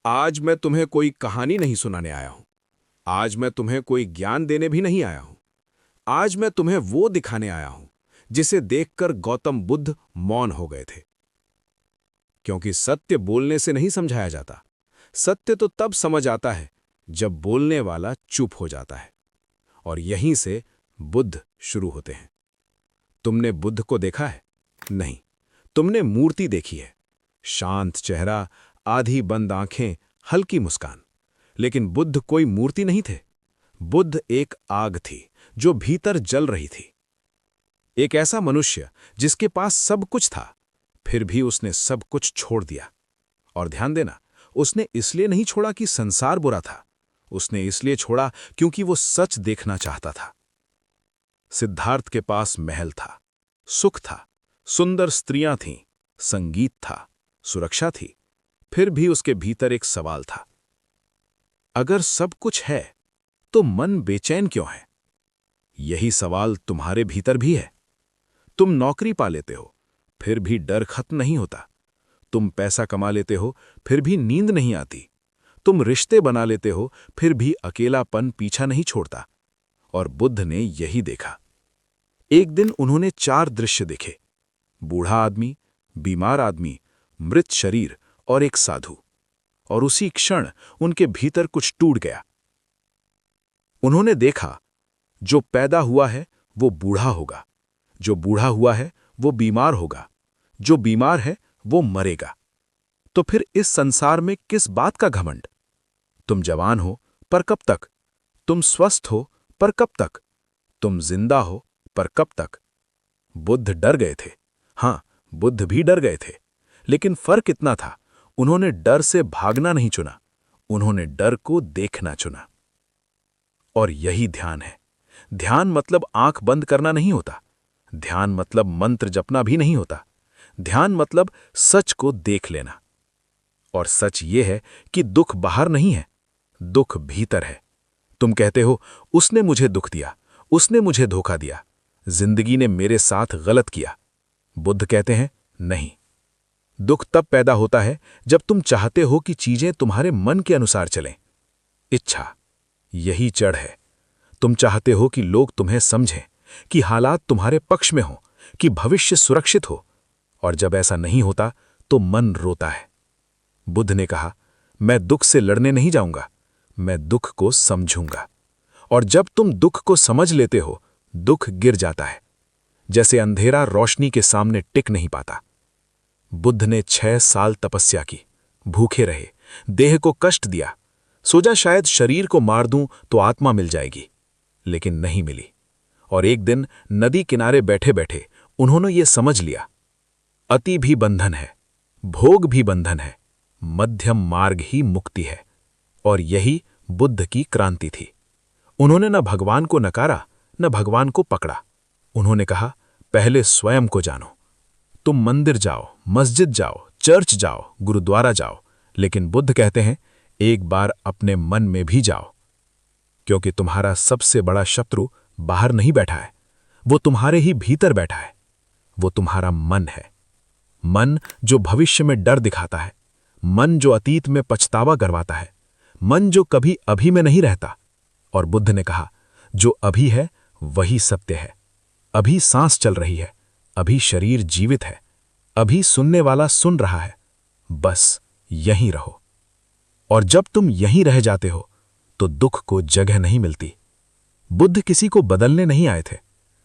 आज मैं तुम्हें कोई कहानी नहीं सुनाने आया हूं। आज मैं तुम्हें कोई ज्ञान देने भी नहीं आया हूं। आज मैं तुम्हें वो दिखाने आया हूं जिसे देखकर गौतम बुद्ध मौन हो गए थे। क्योंकि सत्य बोलने से नहीं समझाया जाता। सत्य तो तब समझ आता है जब बोलने वाला चुप हो जाता है। और यहीं से बुद्ध शुरू होते हैं। तुमने बुद्ध को देखा है? नहीं, तुमने मूर्ति देखी है। शांत चेहरा, आधी बंद आंखें, हल्की मुस्कान। लेकिन बुद्ध कोई मूर्ति नहीं थे। बुद्ध एक आग थी जो भीतर जल रही थी। एक ऐसा मनुष्य जिसके पास सब कुछ था, फिर भी उसने सब कुछ छोड़ दिया। और ध्यान देना, उसने इसलिए नहीं छोड़ा कि संसार बुरा था। उसने इसलिए छोड़ा क्योंकि वो सच देखना चाहता था। सिद्धार्थ के पास महल था, सुख था, सुंदर स्त्रियां थीं, संगीत था, सुरक्षा थी। फिर भी उसके भीतर एक सवाल था। अगर सब कुछ है तो मन बेचैन क्यों है? यही सवाल तुम्हारे भीतर भी है। तुम नौकरी पा लेते हो, फिर भी डर खत्म नहीं होता। तुम पैसा कमा लेते हो, फिर भी नींद नहीं आती। तुम रिश्ते बना लेते हो, फिर भी अकेलापन पीछा नहीं छोड़ता। और बुद्ध ने यही देखा। एक दिन उन्होंने 4 दृश्य देखे। बूढ़ा आदमी, बीमार आदमी, मृत शरीर और एक साधु। और उसी क्षण उनके भीतर कुछ टूट गया। उन्होंने देखा, जो पैदा हुआ है वो बूढ़ा होगा, जो बूढ़ा हुआ है वो बीमार होगा, जो बीमार है वो मरेगा। तो फिर इस संसार में किस बात का घमंड? तुम जवान हो पर कब तक? तुम स्वस्थ हो पर कब तक? तुम जिंदा हो पर कब तक? बुद्ध डर गए थे। हां, बुद्ध भी डर गए थे। लेकिन फर्क इतना था, उन्होंने डर से भागना नहीं चुना, उन्होंने डर को देखना चुना। और यही ध्यान है। ध्यान मतलब आंख बंद करना नहीं होता। ध्यान मतलब मंत्र जपना भी नहीं होता। ध्यान मतलब सच को देख लेना। और सच ये है कि दुख बाहर नहीं है, दुख भीतर है। तुम कहते हो, उसने मुझे दुख दिया, उसने मुझे धोखा दिया, जिंदगी ने मेरे साथ गलत किया। बुद्ध कहते हैं, नहीं। दुख तब पैदा होता है जब तुम चाहते हो कि चीजें तुम्हारे मन के अनुसार चलें। इच्छा, यही जड़ है। तुम चाहते हो कि लोग तुम्हें समझें, कि हालात तुम्हारे पक्ष में हो, कि भविष्य सुरक्षित हो। और जब ऐसा नहीं होता तो मन रोता है। बुद्ध ने कहा, मैं दुख से लड़ने नहीं जाऊंगा, मैं दुख को समझूंगा। और जब तुम दुख को समझ लेते हो, दुख गिर जाता है। जैसे अंधेरा रोशनी के सामने टिक नहीं पाता। बुद्ध ने 6 साल तपस्या की, भूखे रहे, देह को कष्ट दिया, सोचा शायद शरीर को मार दूं तो आत्मा मिल जाएगी, लेकिन नहीं मिली। और एक दिन नदी किनारे बैठे बैठे उन्होंने ये समझ लिया, अति भी बंधन है, भोग भी बंधन है, मध्यम मार्ग ही मुक्ति है। और यही बुद्ध की क्रांति थी। उन्होंने न भगवान को नकारा, न भगवान को पकड़ा। उन्होंने कहा, पहले स्वयं को जानो। तुम मंदिर जाओ, मस्जिद जाओ, चर्च जाओ, गुरुद्वारा जाओ, लेकिन बुद्ध कहते हैं, एक बार अपने मन में भी जाओ। क्योंकि तुम्हारा सबसे बड़ा शत्रु बाहर नहीं बैठा है, वो तुम्हारे ही भीतर बैठा है। वो तुम्हारा मन है। मन जो भविष्य में डर दिखाता है, मन जो अतीत में पछतावा करवाता है, मन जो कभी अभी में नहीं रहता। और बुद्ध ने कहा, जो अभी है वही सत्य है। अभी सांस चल रही है, अभी शरीर जीवित है, अभी सुनने वाला सुन रहा है। बस यहीं रहो। और जब तुम यहीं रह जाते हो तो दुख को जगह नहीं मिलती। बुद्ध किसी को बदलने नहीं आए थे,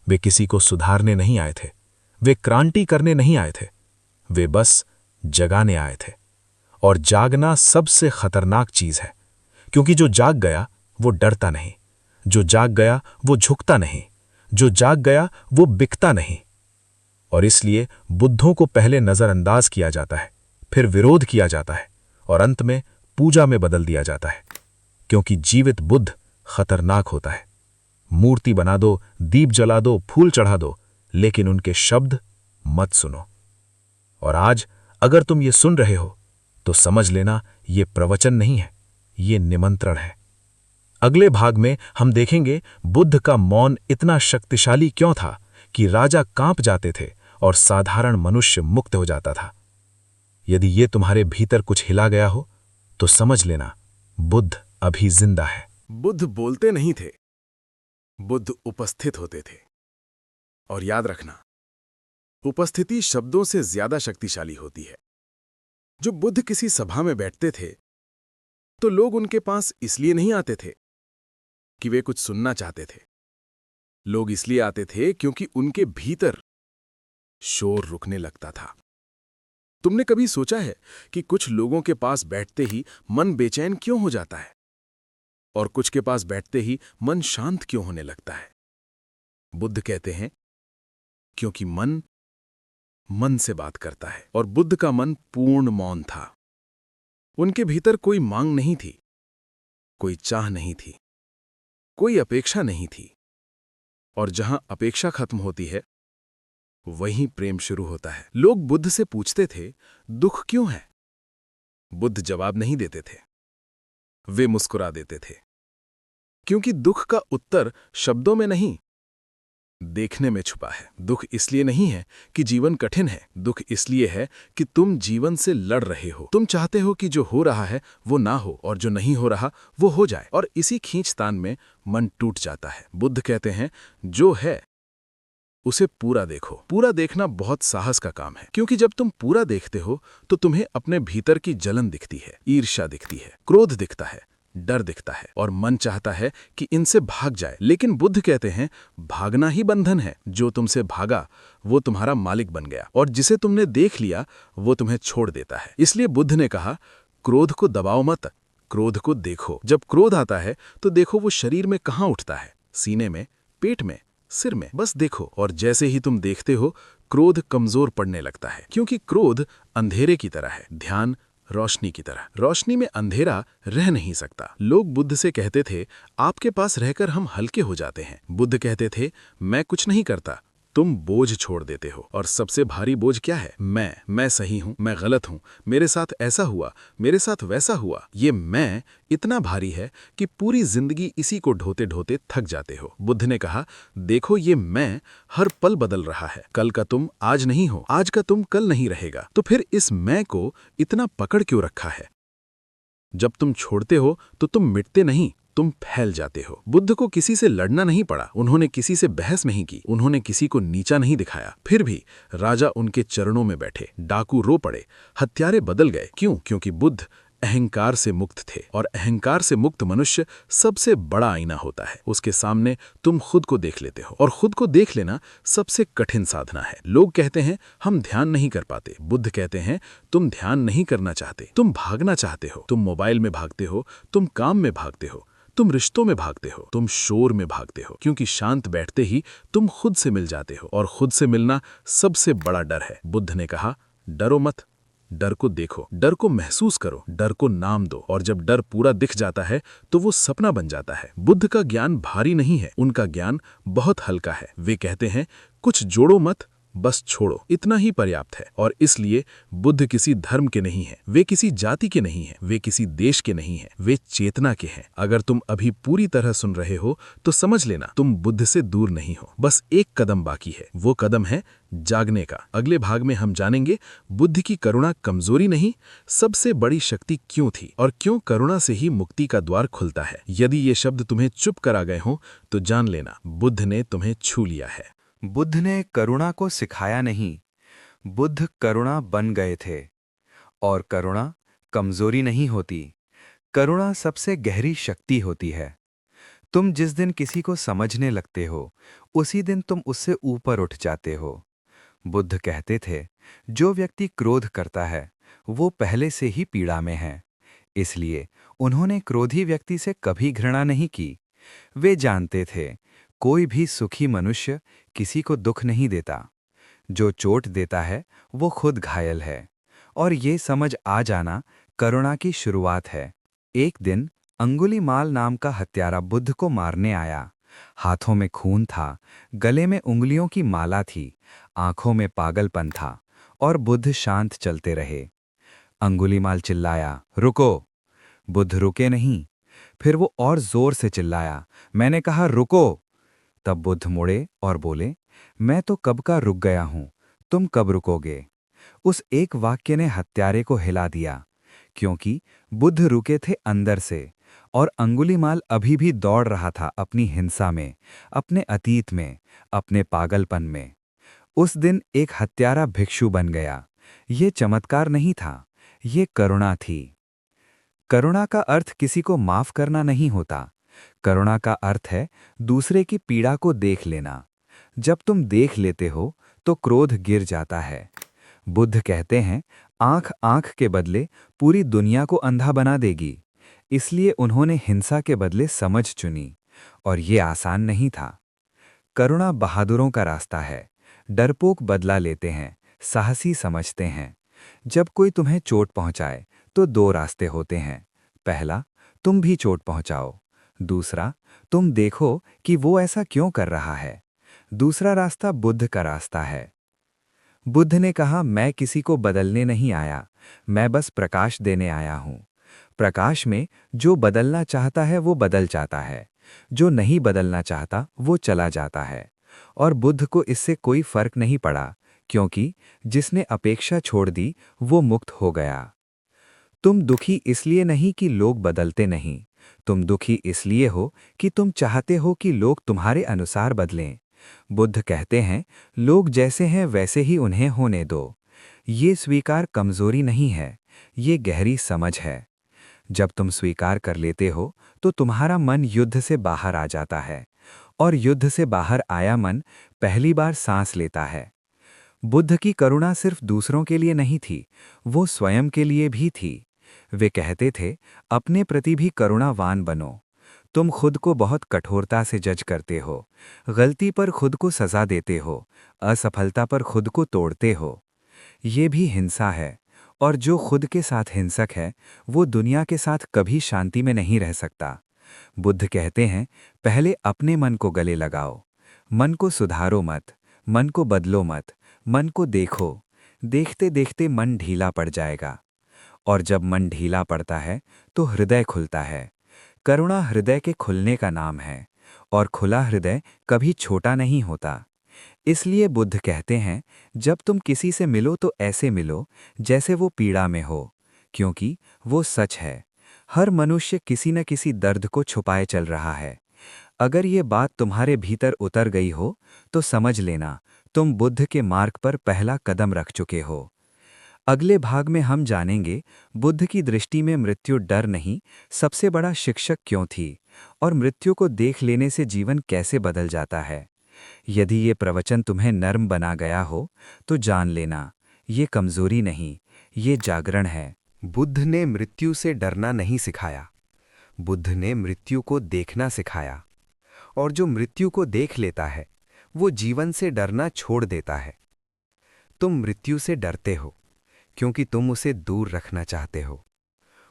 वे किसी को सुधारने नहीं आए थे, वे क्रांति करने नहीं आए थे, वे बस जगाने आए थे। और जागना सबसे खतरनाक चीज है, क्योंकि जो जाग गया वो डरता नहीं, जो जाग गया वो झुकता नहीं, जो जाग गया वो बिकता नहीं। और इसलिए बुद्धों को पहले नजरअंदाज किया जाता है, फिर विरोध किया जाता है, और अंत में पूजा में बदल दिया जाता है। क्योंकि जीवित बुद्ध खतरनाक होता है। मूर्ति बना दो, दीप जला दो, फूल चढ़ा दो, लेकिन उनके शब्द मत सुनो। और आज अगर तुम ये सुन रहे हो तो समझ लेना, ये प्रवचन नहीं है, ये निमंत्रण है। अगले भाग में हम देखेंगे बुद्ध का मौन इतना शक्तिशाली क्यों था कि राजा कांप जाते थे और साधारण मनुष्य मुक्त हो जाता था। यदि ये तुम्हारे भीतर कुछ हिला गया हो तो समझ लेना बुद्ध अभी जिंदा है। बुद्ध बोलते नहीं थे, बुद्ध उपस्थित होते थे। और याद रखना, उपस्थिति शब्दों से ज्यादा शक्तिशाली होती है। जो बुद्ध किसी सभा में बैठते थे तो लोग उनके पास इसलिए नहीं आते थे कि वे कुछ सुनना चाहते थे। लोग इसलिए आते थे क्योंकि उनके भीतर शोर रुकने लगता था। तुमने कभी सोचा है कि कुछ लोगों के पास बैठते ही मन बेचैन क्यों हो जाता है और कुछ के पास बैठते ही मन शांत क्यों होने लगता है? बुद्ध कहते हैं क्योंकि मन मन से बात करता है, और बुद्ध का मन पूर्ण मौन था। उनके भीतर कोई मांग नहीं थी, कोई चाह नहीं थी, कोई अपेक्षा नहीं थी। और जहां अपेक्षा खत्म होती है वहीं प्रेम शुरू होता है। लोग बुद्ध से पूछते थे, दुख क्यों है? बुद्ध जवाब नहीं देते थे, वे मुस्कुरा देते थे। क्योंकि दुख का उत्तर शब्दों में नहीं, देखने में छुपा है। दुख इसलिए नहीं है कि जीवन कठिन है, दुख इसलिए है कि तुम जीवन से लड़ रहे हो। तुम चाहते हो कि जो हो रहा है वो ना हो और जो नहीं हो रहा वो हो जाए, और इसी खींचतान में मन टूट जाता है। बुद्ध कहते हैं, जो है उसे पूरा देखो। पूरा देखना बहुत साहस का काम है, क्योंकि जब तुम पूरा देखते हो तो तुम्हें अपने भीतर की जलन दिखती है, ईर्ष्या दिखती है, क्रोध दिखता है, डर दिखता है, और मन चाहता है कि इनसे भाग जाए। लेकिन बुद्ध कहते हैं, भागना ही बंधन है। जो तुमसे भागा वो तुम्हारा मालिक बन गया, और जिसे तुमने देख लिया वो तुम्हें छोड़ देता है। इसलिए बुद्ध ने कहा, क्रोध को दबाओ मत, क्रोध को देखो। जब क्रोध आता है तो देखो वो शरीर में कहाँ उठता है, सीने में, पेट में, सिर में, बस देखो। और जैसे ही तुम देखते हो क्रोध कमजोर पड़ने लगता है, क्योंकि क्रोध अंधेरे की तरह है, ध्यान रोशनी की तरह। रोशनी में अंधेरा रह नहीं सकता। लोग बुद्ध से कहते थे, आपके पास रहकर हम हल्के हो जाते हैं। बुद्ध कहते थे, मैं कुछ नहीं करता, तुम बोझ छोड़ देते हो। और सबसे भारी बोझ क्या है? मैं सही हूं, मैं गलत हूं, मेरे साथ ऐसा हुआ, मेरे साथ वैसा हुआ। ये मैं इतना भारी है कि पूरी जिंदगी इसी को ढोते ढोते थक जाते हो। बुद्ध ने कहा, देखो ये मैं हर पल बदल रहा है। कल का तुम आज नहीं हो, आज का तुम कल नहीं रहेगा। तो फिर इस मैं को इतना पकड़ क्यों रखा है? जब तुम छोड़ते हो तो तुम मिटते नहीं, तुम फैल जाते हो। बुद्ध को किसी से लड़ना नहीं पड़ा, उन्होंने किसी से बहस नहीं की, उन्होंने किसी को नीचा नहीं दिखाया। फिर भी राजा उनके चरणों में बैठे, डाकू रो पड़े, हत्यारे बदल गए। क्यों? क्योंकि बुद्ध अहंकार से मुक्त थे, और अहंकार से मुक्त मनुष्य सबसे बड़ा आईना होता है। उसके सामने तुम खुद को देख लेते हो, और खुद को देख लेना सबसे कठिन साधना है। लोग कहते हैं हम ध्यान नहीं कर पाते। बुद्ध कहते हैं, तुम ध्यान नहीं करना चाहते, तुम भागना चाहते हो। तुम मोबाइल में भागते हो, तुम काम में भागते हो, तुम रिश्तों में भागते हो, तुम शोर में भागते हो। क्योंकि शांत बैठते ही तुम खुद से मिल जाते हो, और खुद से मिलना सबसे बड़ा डर है। बुद्ध ने कहा, डरो मत, डर को देखो, डर को महसूस करो, डर को नाम दो। और जब डर पूरा दिख जाता है तो वो सपना बन जाता है। बुद्ध का ज्ञान भारी नहीं है, उनका ज्ञान बहुत हल्का है। वे कहते हैं, कुछ जोड़ो मत, बस छोड़ो, इतना ही पर्याप्त है। और इसलिए बुद्ध किसी धर्म के नहीं हैं, वे किसी जाति के नहीं हैं, वे किसी देश के नहीं हैं, वे चेतना के हैं। अगर तुम अभी पूरी तरह सुन रहे हो तो समझ लेना तुम बुद्ध से दूर नहीं हो, बस एक कदम बाकी है। वो कदम है जागने का। अगले भाग में हम जानेंगे बुद्ध की करुणा कमजोरी नहीं, सबसे बड़ी शक्ति क्यों थी, और क्यों करुणा से ही मुक्ति का द्वार खुलता है। यदि ये शब्द तुम्हें चुप करा गए हों तो जान लेना बुद्ध ने तुम्हें छू लिया है। बुद्ध ने करुणा को सिखाया नहीं, बुद्ध करुणा बन गए थे। और करुणा कमजोरी नहीं होती, करुणा सबसे गहरी शक्ति होती है। तुम जिस दिन किसी को समझने लगते हो, उसी दिन तुम उससे ऊपर उठ जाते हो। बुद्ध कहते थे, जो व्यक्ति क्रोध करता है वो पहले से ही पीड़ा में है। इसलिए उन्होंने क्रोधी व्यक्ति से कभी घृणा नहीं की। वे जानते थे, कोई भी सुखी मनुष्य किसी को दुख नहीं देता। जो चोट देता है वो खुद घायल है। और ये समझ आ जाना करुणा की शुरुआत है। एक दिन अंगुलीमाल नाम का हत्यारा बुद्ध को मारने आया। हाथों में खून था, गले में उंगलियों की माला थी, आंखों में पागलपन था, और बुद्ध शांत चलते रहे। अंगुलीमाल चिल्लाया, रुको। बुद्ध रुके नहीं। फिर वो और जोर से चिल्लाया, मैंने कहा रुको। तब बुद्ध मुड़े और बोले, मैं तो कब का रुक गया हूं, तुम कब रुकोगे? उस एक वाक्य ने हत्यारे को हिला दिया, क्योंकि बुद्ध रुके थे अंदर से और अंगुलीमाल अभी भी दौड़ रहा था अपनी हिंसा में, अपने अतीत में, अपने पागलपन में। उस दिन एक हत्यारा भिक्षु बन गया। ये चमत्कार नहीं था, ये करुणा थी। करुणा का अर्थ किसी को माफ करना नहीं होता। करुणा का अर्थ है दूसरे की पीड़ा को देख लेना। जब तुम देख लेते हो तो क्रोध गिर जाता है। बुद्ध कहते हैं, आंख आंख के बदले पूरी दुनिया को अंधा बना देगी। इसलिए उन्होंने हिंसा के बदले समझ चुनी, और ये आसान नहीं था। करुणा बहादुरों का रास्ता है। डरपोक बदला लेते हैं, साहसी समझते हैं। जब कोई तुम्हें चोट पहुंचाए तो दो रास्ते होते हैं। पहला, तुम भी चोट पहुंचाओ। दूसरा, तुम देखो कि वो ऐसा क्यों कर रहा है। दूसरा रास्ता बुद्ध का रास्ता है। बुद्ध ने कहा, मैं किसी को बदलने नहीं आया, मैं बस प्रकाश देने आया हूं। प्रकाश में जो बदलना चाहता है वो बदल जाता है, जो नहीं बदलना चाहता वो चला जाता है। और बुद्ध को इससे कोई फर्क नहीं पड़ा, क्योंकि जिसने अपेक्षा छोड़ दी वो मुक्त हो गया। तुम दुखी इसलिए नहीं कि लोग बदलते नहीं, तुम दुखी इसलिए हो कि तुम चाहते हो कि लोग तुम्हारे अनुसार बदलें। बुद्ध कहते हैं, लोग जैसे हैं वैसे ही उन्हें होने दो। ये स्वीकार कमजोरी नहीं है, ये गहरी समझ है। जब तुम स्वीकार कर लेते हो तो तुम्हारा मन युद्ध से बाहर आ जाता है, और युद्ध से बाहर आया मन पहली बार सांस लेता है। बुद्ध की करुणा सिर्फ दूसरों के लिए नहीं थी, वो स्वयं के लिए भी थी। वे कहते थे, अपने प्रति भी करुणावान बनो। तुम खुद को बहुत कठोरता से जज करते हो, गलती पर खुद को सजा देते हो, असफलता पर खुद को तोड़ते हो। ये भी हिंसा है, और जो खुद के साथ हिंसक है वो दुनिया के साथ कभी शांति में नहीं रह सकता। बुद्ध कहते हैं, पहले अपने मन को गले लगाओ। मन को सुधारो मत, मन को बदलो मत, मन को देखो। देखते देखते मन ढीला पड़ जाएगा, और जब मन ढीला पड़ता है तो हृदय खुलता है। करुणा हृदय के खुलने का नाम है, और खुला हृदय कभी छोटा नहीं होता। इसलिए बुद्ध कहते हैं, जब तुम किसी से मिलो तो ऐसे मिलो जैसे वो पीड़ा में हो, क्योंकि वो सच है। हर मनुष्य किसी न किसी दर्द को छुपाए चल रहा है। अगर ये बात तुम्हारे भीतर उतर गई हो तो समझ लेना, तुम बुद्ध के मार्ग पर पहला कदम रख चुके हो। अगले भाग में हम जानेंगे, बुद्ध की दृष्टि में मृत्यु डर नहीं, सबसे बड़ा शिक्षक क्यों थी, और मृत्यु को देख लेने से जीवन कैसे बदल जाता है। यदि ये प्रवचन तुम्हें नर्म बना गया हो तो जान लेना, ये कमजोरी नहीं, ये जागरण है। बुद्ध ने मृत्यु से डरना नहीं सिखाया, बुद्ध ने मृत्यु को देखना सिखाया। और जो मृत्यु को देख लेता है वो जीवन से डरना छोड़ देता है। तुम मृत्यु से डरते हो क्योंकि तुम उसे दूर रखना चाहते हो।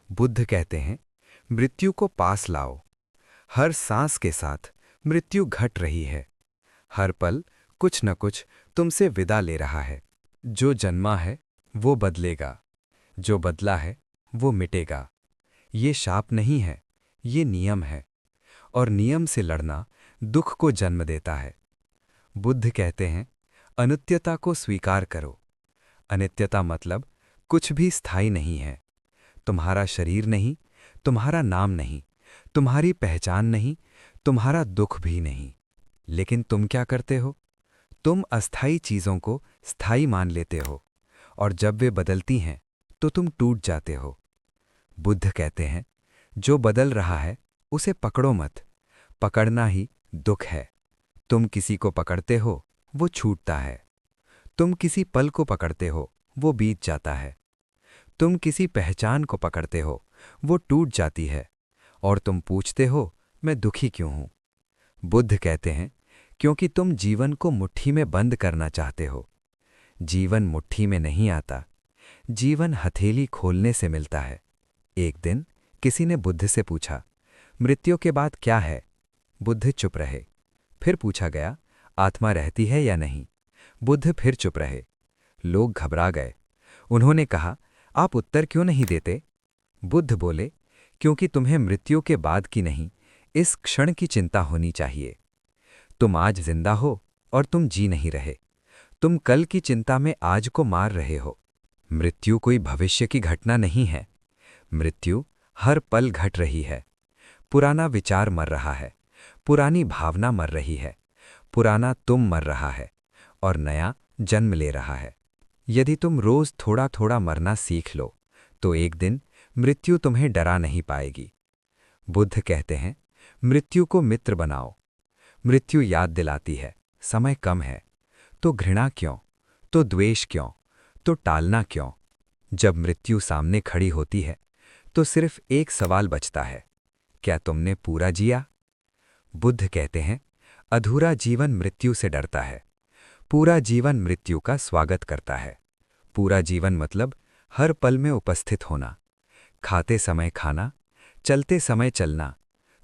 बुद्ध कहते हैं, मृत्यु को पास लाओ। हर सांस के साथ मृत्यु घट रही है। हर पल कुछ न कुछ तुमसे विदा ले रहा है। जो जन्मा है वो बदलेगा, जो बदला है वो मिटेगा। ये शाप नहीं है, ये नियम है, और नियम से लड़ना दुख को जन्म देता है। बुद्ध कहते हैं, अनित्यता को स्वीकार करो। अनित्यता मतलब कुछ भी स्थायी नहीं है। तुम्हारा शरीर नहीं, तुम्हारा नाम नहीं, तुम्हारी पहचान नहीं, तुम्हारा दुख भी नहीं। लेकिन तुम क्या करते हो? तुम अस्थायी चीज़ों को स्थायी मान लेते हो, और जब वे बदलती हैं तो तुम टूट जाते हो। बुद्ध कहते हैं, जो बदल रहा है उसे पकड़ो मत, पकड़ना ही दुख है। तुम किसी को पकड़ते हो वो छूटता है, तुम किसी पल को पकड़ते हो वो बीत जाता है, तुम किसी पहचान को पकड़ते हो वो टूट जाती है, और तुम पूछते हो, मैं दुखी क्यों हूं? बुद्ध कहते हैं, क्योंकि तुम जीवन को मुट्ठी में बंद करना चाहते हो। जीवन मुट्ठी में नहीं आता, जीवन हथेली खोलने से मिलता है। एक दिन किसी ने बुद्ध से पूछा, मृत्यु के बाद क्या है? बुद्ध चुप रहे। फिर पूछा गया, आत्मा रहती है या नहीं? बुद्ध फिर चुप रहे। लोग घबरा गए। उन्होंने कहा, आप उत्तर क्यों नहीं देते? बुद्ध बोले, क्योंकि तुम्हें मृत्यु के बाद की नहीं, इस क्षण की चिंता होनी चाहिए। तुम आज जिंदा हो और तुम जी नहीं रहे। तुम कल की चिंता में आज को मार रहे हो। मृत्यु कोई भविष्य की घटना नहीं है। मृत्यु हर पल घट रही है। पुराना विचार मर रहा है, पुरानी भावना मर रही है, पुराना तुम मर रहा है और नया जन्म ले रहा है। यदि तुम रोज थोड़ा थोड़ा मरना सीख लो तो एक दिन मृत्यु तुम्हें डरा नहीं पाएगी। बुद्ध कहते हैं, मृत्यु को मित्र बनाओ। मृत्यु याद दिलाती है, समय कम है, तो घृणा क्यों, तो द्वेष क्यों, तो टालना क्यों। जब मृत्यु सामने खड़ी होती है तो सिर्फ एक सवाल बचता है, क्या तुमने पूरा जिया? बुद्ध कहते हैं, अधूरा जीवन मृत्यु से डरता है, पूरा जीवन मृत्यु का स्वागत करता है। पूरा जीवन मतलब हर पल में उपस्थित होना, खाते समय खाना, चलते समय चलना,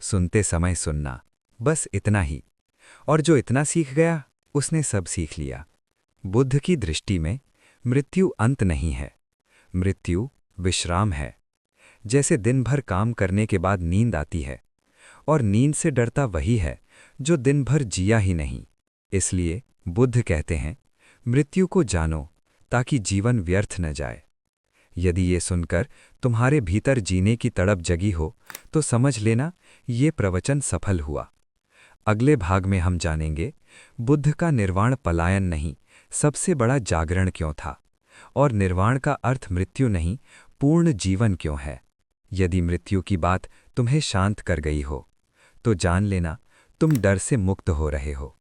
सुनते समय सुनना, बस इतना ही। और जो इतना सीख गया उसने सब सीख लिया। बुद्ध की दृष्टि में मृत्यु अंत नहीं है, मृत्यु विश्राम है। जैसे दिन भर काम करने के बाद नींद आती है और नींद से डरता वही है जो दिन भर जिया ही नहीं। इसलिए बुद्ध कहते हैं, मृत्यु को जानो ताकि जीवन व्यर्थ न जाए। यदि ये सुनकर तुम्हारे भीतर जीने की तड़प जगी हो तो समझ लेना ये प्रवचन सफल हुआ। अगले भाग में हम जानेंगे बुद्ध का निर्वाण पलायन नहीं, सबसे बड़ा जागरण क्यों था, और निर्वाण का अर्थ मृत्यु नहीं, पूर्ण जीवन क्यों है। यदि मृत्यु की बात तुम्हें शांत कर गई हो तो जान लेना तुम डर से मुक्त हो रहे हो।